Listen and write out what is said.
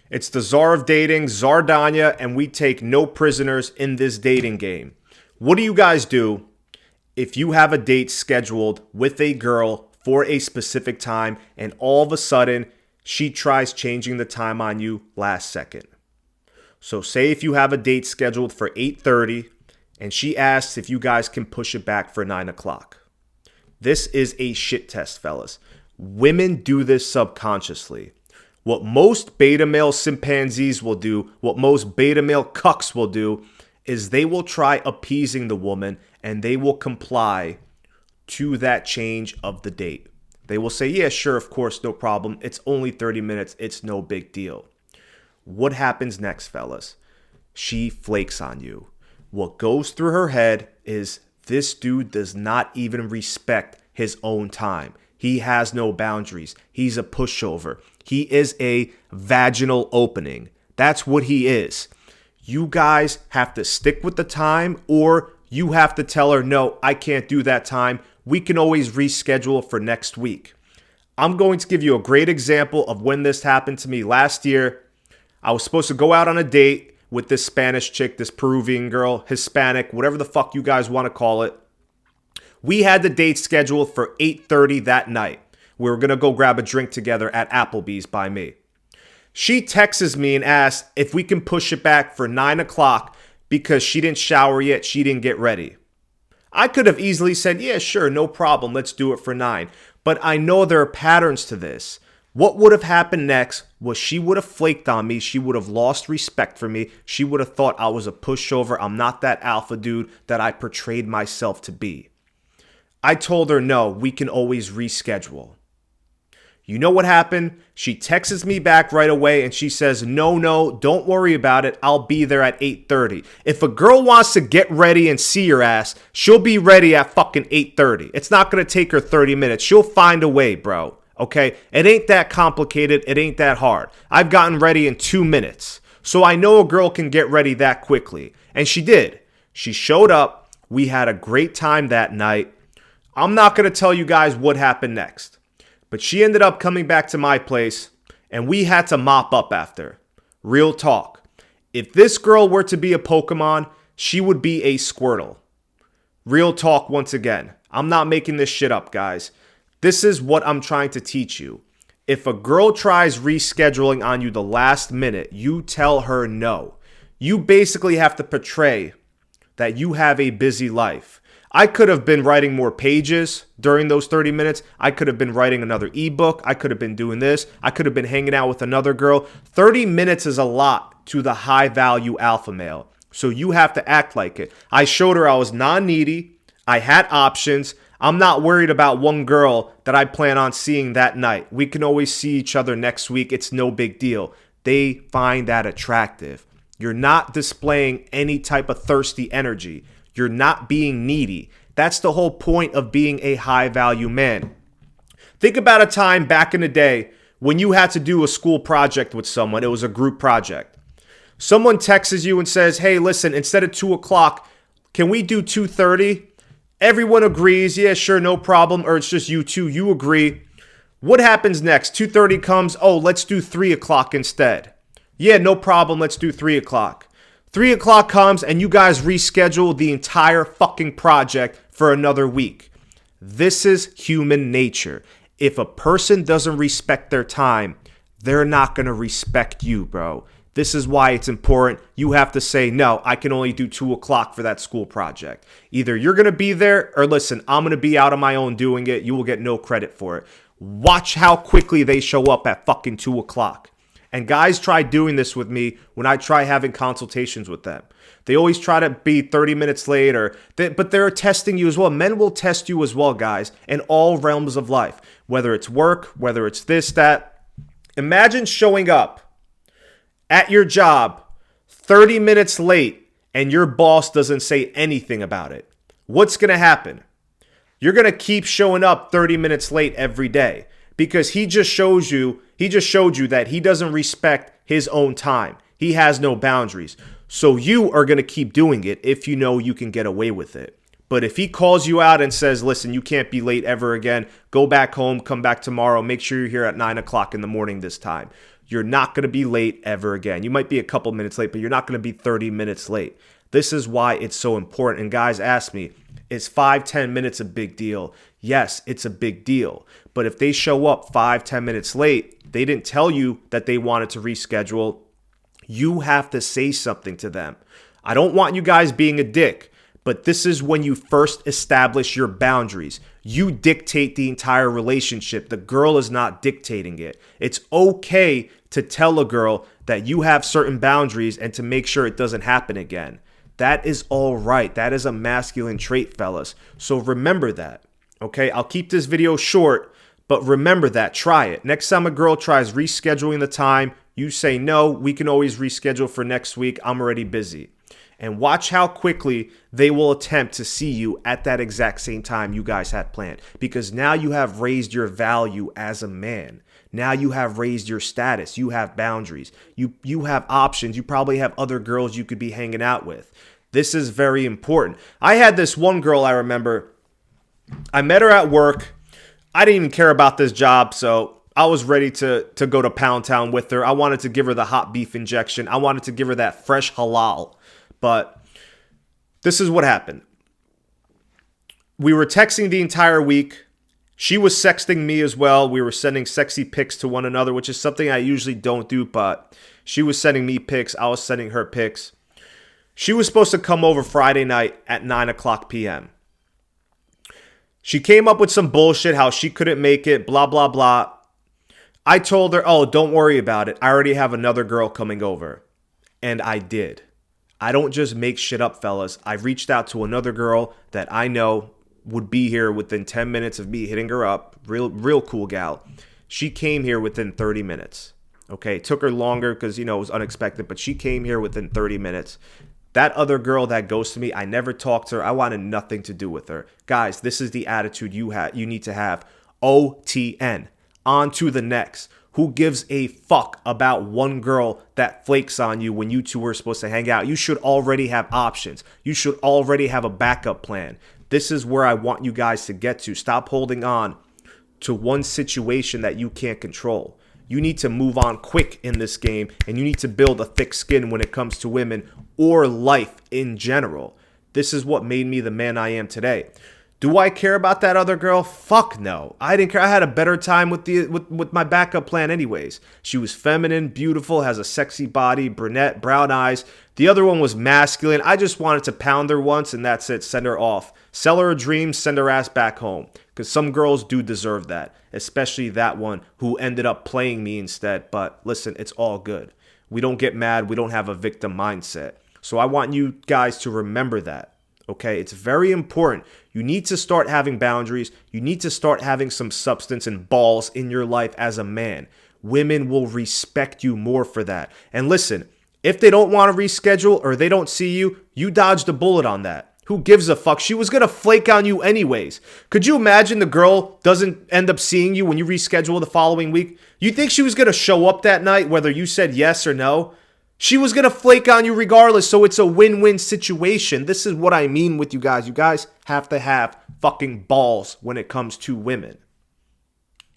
It's the czar of dating, Zardanya, and we take no prisoners in this dating game. What do you guys do if you have a date scheduled with a girl for a specific time and all of a sudden she tries changing the time on you last second? So say if you have a date scheduled for 8:30 and she asks if you guys can push it back for 9 o'clock. This is a shit test, fellas. Women do this subconsciously. What most beta male chimpanzees will do, what most beta male cucks will do, is they will try appeasing the woman and they will comply to that change of the date. They will say, yeah, sure, of course, no problem. It's only 30 minutes. It's no big deal. What happens next, fellas? She flakes on you. What goes through her head is this dude does not even respect his own time. He has no boundaries. He's a pushover. He is a vaginal opening. That's what he is. You guys have to stick with the time, or you have to tell her, no, I can't do that time. We can always reschedule for next week. I'm going to give you a great example of when this happened to me last year. I was supposed to go out on a date with this Spanish chick, this Peruvian girl, Hispanic, whatever the fuck you guys want to call it. We had the date scheduled for 8:30 that night. We were going to go grab a drink together at Applebee's by me. She texts me and asks if we can push it back for 9 o'clock because she didn't shower yet. She didn't get ready. I could have easily said, yeah, sure, no problem. Let's do it for 9. But I know there are patterns to this. What would have happened next was she would have flaked on me. She would have lost respect for me. She would have thought I was a pushover. I'm not that alpha dude that I portrayed myself to be. I told her, no, we can always reschedule. You know what happened? She texts me back right away and she says, no, don't worry about it. I'll be there at 8:30. If a girl wants to get ready and see your ass, she'll be ready at fucking 8:30. It's not going to take her 30 minutes. She'll find a way, bro. Okay? It ain't that complicated. It ain't that hard. I've gotten ready in 2 minutes. So I know a girl can get ready that quickly. And she did. She showed up. We had a great time that night. I'm not going to tell you guys what happened next, but she ended up coming back to my place and we had to mop up after. Real talk. If this girl were to be a Pokemon, she would be a Squirtle. Real talk once again. I'm not making this shit up, guys. This is what I'm trying to teach you. If a girl tries rescheduling on you the last minute, you tell her no. You basically have to portray that you have a busy life. I could have been writing more pages during those 30 minutes. I could have been writing another ebook. I could have been doing this. I could have been hanging out with another girl. 30 minutes is a lot to the high value alpha male. So you have to act like it. I showed her I was non-needy. I had options. I'm not worried about one girl that I plan on seeing that night. We can always see each other next week. It's no big deal. They find that attractive. You're not displaying any type of thirsty energy. You're not being needy. That's the whole point of being a high value man. Think about a time back in the day when you had to do a school project with someone. It was a group project. Someone texts you and says, hey, listen, instead of 2 o'clock, can we do 2:30? Everyone agrees. Yeah, sure, no problem. Or it's just you two. You agree. What happens next? 2:30 comes. Oh, let's do 3 o'clock instead. Yeah, no problem. Let's do 3 o'clock. 3 o'clock comes and you guys reschedule the entire fucking project for another week. This is human nature. If a person doesn't respect their time, they're not going to respect you, bro. This is why it's important. You have to say, no, I can only do 2 o'clock for that school project. Either you're going to be there or listen, I'm going to be out on my own doing it. You will get no credit for it. Watch how quickly they show up at fucking 2 o'clock. And guys try doing this with me when I try having consultations with them. They always try to be 30 minutes late, but they're testing you as well. Men will test you as well, guys, in all realms of life. Whether it's work, whether it's this, that. Imagine showing up at your job 30 minutes late and your boss doesn't say anything about it. What's going to happen? You're going to keep showing up 30 minutes late every day because he just showed you that he doesn't respect his own time. He has no boundaries. So you are going to keep doing it if you know you can get away with it. But if he calls you out and says, listen, you can't be late ever again, go back home, come back tomorrow, make sure you're here at 9 o'clock in the morning this time. you're not going to be late ever again. You might be a couple minutes late, but you're not going to be 30 minutes late. This is why it's so important. And guys ask me, is 5-10 minutes a big deal? Yes, it's a big deal. But if they show up 5-10 minutes late, they didn't tell you that they wanted to reschedule, you have to say something to them. I don't want you guys being a dick, but this is when you first establish your boundaries. You dictate the entire relationship. The girl is not dictating it. It's okay to tell a girl that you have certain boundaries and to make sure it doesn't happen again. That is all right. That is a masculine trait, fellas. So remember that, okay? I'll keep this video short, but remember that. Try it. Next time a girl tries rescheduling the time, you say, no, we can always reschedule for next week. I'm already busy. And watch how quickly they will attempt to see you at that exact same time you guys had planned. Because now you have raised your value as a man. Now you have raised your status. You have boundaries. You have options. You probably have other girls you could be hanging out with. This is very important. I had this one girl I remember. I met her at work. I didn't even care about this job, so I was ready to go to Pound Town with her. I wanted to give her the hot beef injection. I wanted to give her that fresh halal. But this is what happened. We were texting the entire week. She was sexting me as well. We were sending sexy pics to one another, which is something I usually don't do, but she was sending me pics. I was sending her pics. She was supposed to come over Friday night at 9 o'clock p.m. She came up with some bullshit, how she couldn't make it, blah, blah, blah. I told her, oh, don't worry about it. I already have another girl coming over. And I did. I don't just make shit up, fellas. I reached out to another girl that I know would be here within 10 minutes of me hitting her up. Real cool gal. She came here within 30 minutes. Okay, it took her longer because, it was unexpected, but she came here within 30 minutes. That other girl that ghosted me, I never talked to her. I wanted nothing to do with her. Guys, this is the attitude you need to have. OTN. On to the next. Who gives a fuck about one girl that flakes on you when you two are supposed to hang out? You should already have options. You should already have a backup plan. This is where I want you guys to get to. Stop holding on to one situation that you can't control. You need to move on quick in this game, and you need to build a thick skin when it comes to women or life in general. This is what made me the man I am today. Do I care about that other girl? Fuck no. I didn't care. I had a better time with my backup plan anyways. She was feminine, beautiful, has a sexy body, brunette, brown eyes. The other one was masculine. I just wanted to pound her once and that's it. Send her off. Sell her a dream, send her ass back home. Because some girls do deserve that. Especially that one who ended up playing me instead. But listen, it's all good. We don't get mad. We don't have a victim mindset. So I want you guys to remember that. Okay, it's very important. You need to start having boundaries. You need to start having some substance and balls in your life as a man. Women will respect you more for that. And listen, if they don't want to reschedule or they don't see you, you dodged a bullet on that. Who gives a fuck? She was going to flake on you anyways. Could you imagine the girl doesn't end up seeing you when you reschedule the following week? You think she was going to show up that night whether you said yes or no? She was going to flake on you regardless, so it's a win-win situation. This is what I mean with you guys. You guys have to have fucking balls when it comes to women.